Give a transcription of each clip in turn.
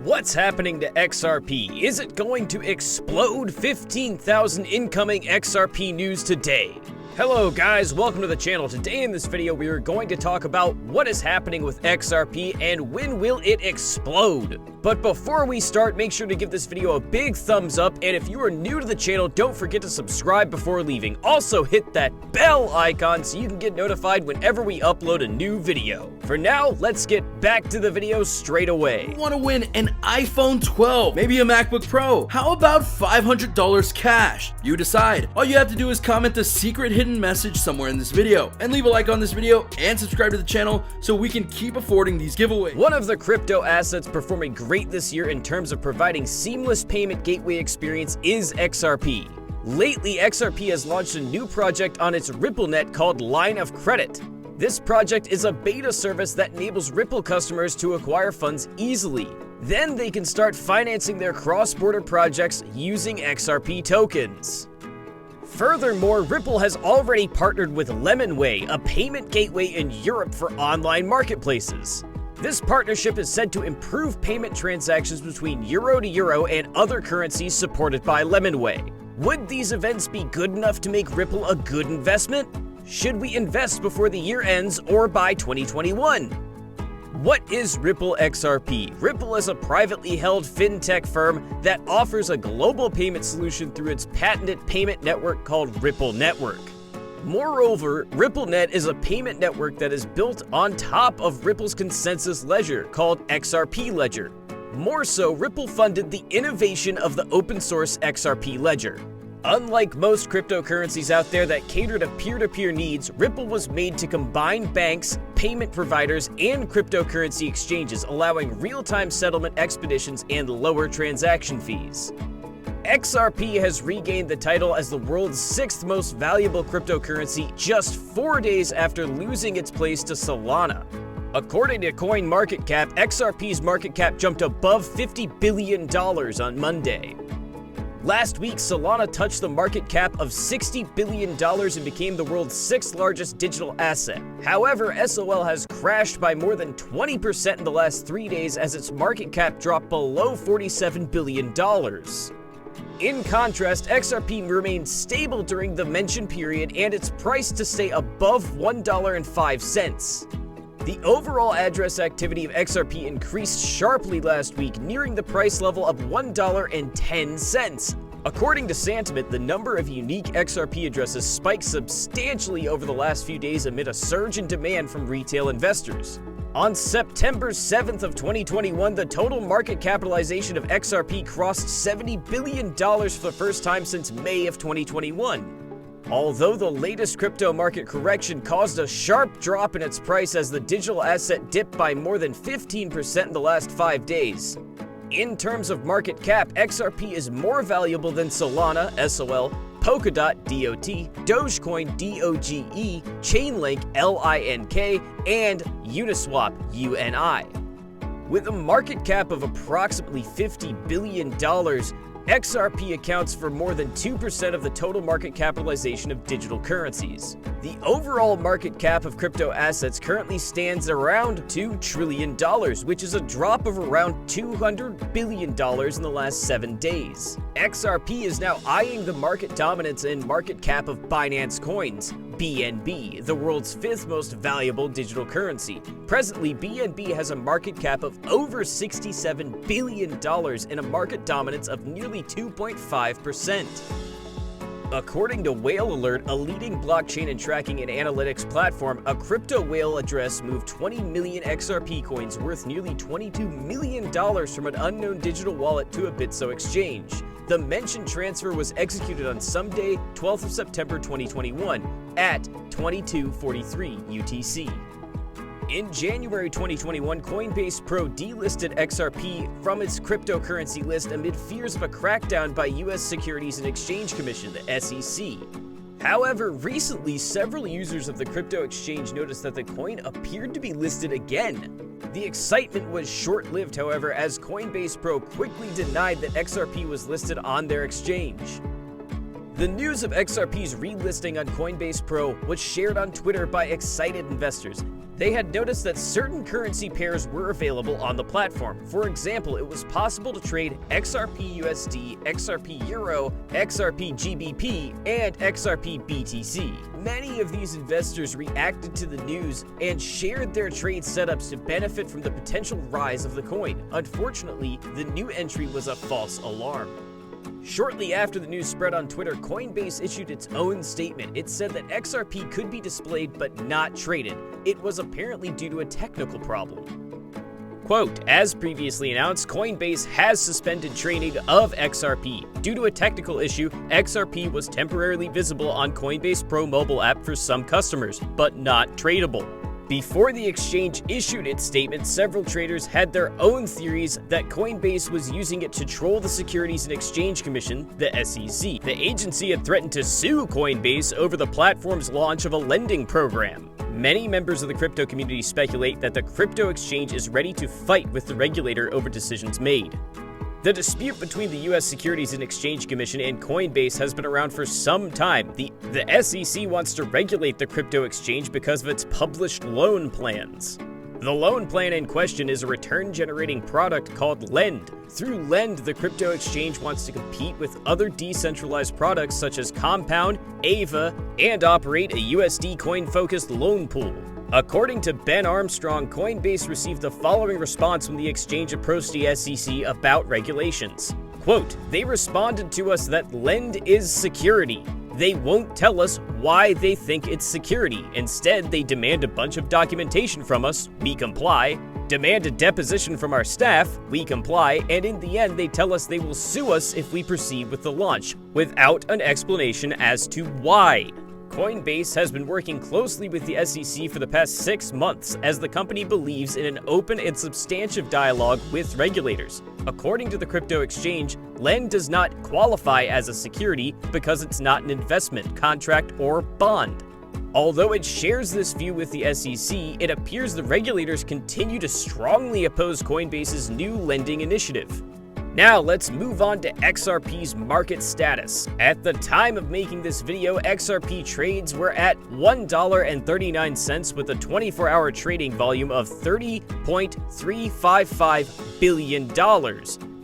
What's happening to XRP? Is it going to explode? 15,000 incoming XRP news today. Hello guys, welcome to the channel. Today in this video we are going to talk about what is happening with XRP and when will it explode. But before we start, make sure to give this video a big thumbs up, and if you are new to the channel, don't forget to subscribe before leaving. Also hit that bell icon so you can get notified whenever we upload a new video. For now, let's get back to the video straight away. Want to win an iPhone 12, maybe a MacBook Pro? How about $500 cash? You decide. All you have to do is comment the secret hidden message somewhere in this video and leave a like on this video and subscribe to the channel so we can keep affording these giveaways. One of the crypto assets performing great this year in terms of providing seamless payment gateway experience is XRP. Lately, XRP has launched a new project on its RippleNet called Line of Credit. This project is a beta service that enables Ripple customers to acquire funds easily. Then they can start financing their cross-border projects using XRP tokens. Furthermore, Ripple has already partnered with Lemonway, a payment gateway in Europe for online marketplaces. This partnership is said to improve payment transactions between euro to euro and other currencies supported by Lemonway. Would these events be good enough to make Ripple a good investment? Should we invest before the year ends or by 2021? What is Ripple XRP? Ripple is a privately held fintech firm that offers a global payment solution through its patented payment network called Ripple Network. Moreover, RippleNet is a payment network that is built on top of Ripple's consensus ledger called XRP Ledger. More so, Ripple funded the innovation of the open source XRP Ledger. Unlike most cryptocurrencies out there that cater to peer-to-peer needs, Ripple was made to combine banks, payment providers, and cryptocurrency exchanges, allowing real-time settlement expeditions and lower transaction fees. XRP has regained the title as the world's 6th most valuable cryptocurrency just 4 days after losing its place to Solana. According to CoinMarketCap, XRP's market cap jumped above $50 billion on Monday. Last week, Solana touched the market cap of $60 billion and became the world's 6th largest digital asset. However, SOL has crashed by more than 20% in the last 3 days as its market cap dropped below $47 billion. In contrast, XRP remained stable during the mentioned period and its price to stay above $1.05. The overall address activity of XRP increased sharply last week, nearing the price level of $1.10. According to Sentiment, the number of unique XRP addresses spiked substantially over the last few days amid a surge in demand from retail investors. On September 7th of 2021, the total market capitalization of XRP crossed $70 billion for the first time since May of 2021. Although the latest crypto market correction caused a sharp drop in its price as the digital asset dipped by more than 15% in the last 5 days. In terms of market cap, XRP is more valuable than Solana, SOL, Polkadot, DOT, Dogecoin, DOGE, Chainlink, LINK, and Uniswap, UNI. With a market cap of approximately $50 billion, XRP accounts for more than 2% of the total market capitalization of digital currencies. The overall market cap of crypto assets currently stands around $2 trillion, which is a drop of around $200 billion in the last 7 days. XRP is now eyeing the market dominance and market cap of Binance Coins, BNB, the world's 5th most valuable digital currency. Presently, BNB has a market cap of over $67 billion and a market dominance of nearly 2.5%. According to Whale Alert, a leading blockchain and tracking and analytics platform, a crypto whale address moved 20 million XRP coins worth nearly $22 million from an unknown digital wallet to a Bitso exchange. The mentioned transfer was executed on Sunday, 12th of September 2021 at 22:43 UTC. In January 2021, Coinbase Pro delisted XRP from its cryptocurrency list amid fears of a crackdown by U.S. Securities and Exchange Commission, the SEC. However, recently, several users of the crypto exchange noticed that the coin appeared to be listed again. The excitement was short-lived, however, as Coinbase Pro quickly denied that XRP was listed on their exchange. The news of XRP's relisting on Coinbase Pro was shared on Twitter by excited investors. They had noticed that certain currency pairs were available on the platform. For example, it was possible to trade XRP USD, XRP Euro, XRP GBP, and XRP BTC. Many of these investors reacted to the news and shared their trade setups to benefit from the potential rise of the coin. Unfortunately, the new entry was a false alarm. Shortly after the news spread on Twitter, Coinbase issued its own statement. It said that XRP could be displayed but not traded. It was apparently due to a technical problem. Quote, as previously announced, Coinbase has suspended trading of XRP. Due to a technical issue, XRP was temporarily visible on Coinbase Pro mobile app for some customers, but not tradable. Before the exchange issued its statement, several traders had their own theories that Coinbase was using it to troll the Securities and Exchange Commission, the SEC. The agency had threatened to sue Coinbase over the platform's launch of a lending program. Many members of the crypto community speculate that the crypto exchange is ready to fight with the regulator over decisions made. The dispute between the U.S. Securities and Exchange Commission and Coinbase has been around for some time. The SEC wants to regulate the crypto exchange because of its published loan plans. The loan plan in question is a return-generating product called Lend. Through Lend, the crypto exchange wants to compete with other decentralized products such as Compound, Ava, and operate a USD coin-focused loan pool. According to Ben Armstrong, Coinbase received the following response when the exchange approached the SEC about regulations. Quote, they responded to us that Lend is security. They won't tell us why they think it's security. Instead, they demand a bunch of documentation from us, we comply, demand a deposition from our staff, we comply, and in the end they tell us they will sue us if we proceed with the launch, without an explanation as to why. Coinbase has been working closely with the SEC for the past 6 months as the company believes in an open and substantive dialogue with regulators. According to the crypto exchange, Lend does not qualify as a security because it's not an investment, contract, or bond. Although it shares this view with the SEC, it appears the regulators continue to strongly oppose Coinbase's new lending initiative. Now let's move on to XRP's market status. At the time of making this video, XRP trades were at $1.39 with a 24-hour trading volume of $30.355 billion.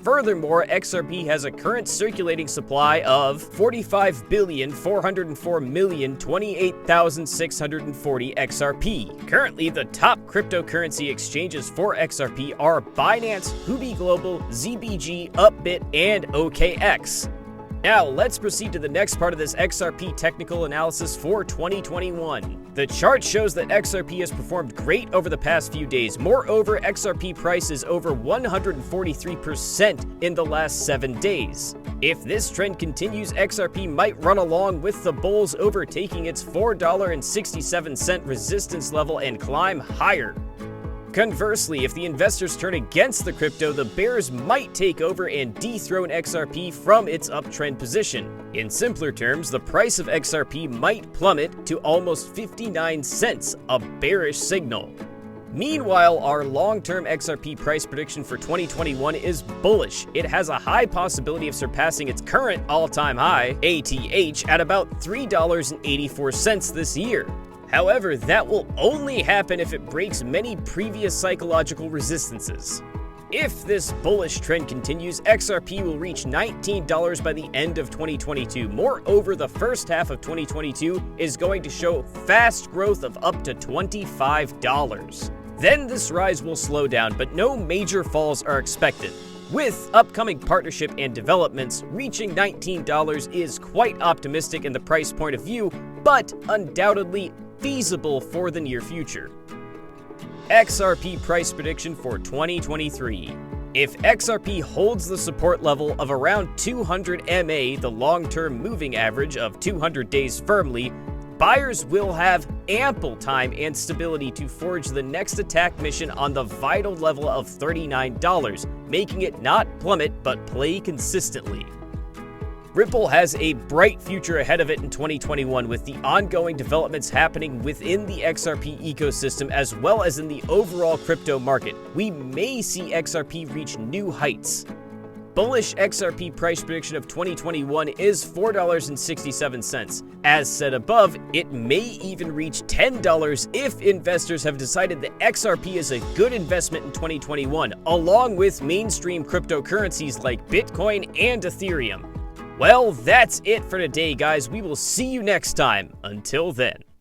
Furthermore, XRP has a current circulating supply of 45,404,028,640 XRP. Currently, the top cryptocurrency exchanges for XRP are Binance, Huobi Global, ZBG, Upbit, and OKX. Now, let's proceed to the next part of this XRP technical analysis for 2021. The chart shows that XRP has performed great over the past few days. Moreover, XRP price is over 143% in the last 7 days. If this trend continues, XRP might run along with the bulls, overtaking its $4.67 resistance level and climb higher. Conversely, if the investors turn against the crypto, the bears might take over and dethrone XRP from its uptrend position. In simpler terms, the price of XRP might plummet to almost 59 cents, a bearish signal. Meanwhile, our long-term XRP price prediction for 2021 is bullish. It has a high possibility of surpassing its current all-time high, ATH, at about $3.84 this year. However, that will only happen if it breaks many previous psychological resistances. If this bullish trend continues, XRP will reach $19 by the end of 2022. Moreover, the first half of 2022 is going to show fast growth of up to $25. Then this rise will slow down, but no major falls are expected. With upcoming partnership and developments, reaching $19 is quite optimistic in the price point of view, but undoubtedly feasible for the near future. XRP price prediction for 2023. If XRP holds the support level of around 200 MA, the long-term moving average of 200 days firmly, buyers will have ample time and stability to forge the next attack mission on the vital level of $39, making it not plummet but play consistently. Ripple has a bright future ahead of it in 2021 with the ongoing developments happening within the XRP ecosystem as well as in the overall crypto market. We may see XRP reach new heights. bullish XRP price prediction of 2021 is $4.67. As said above, it may even reach $10 if investors have decided that XRP is a good investment in 2021, along with mainstream cryptocurrencies like Bitcoin and Ethereum. Well, that's it for today, guys. We will see you next time. Until then.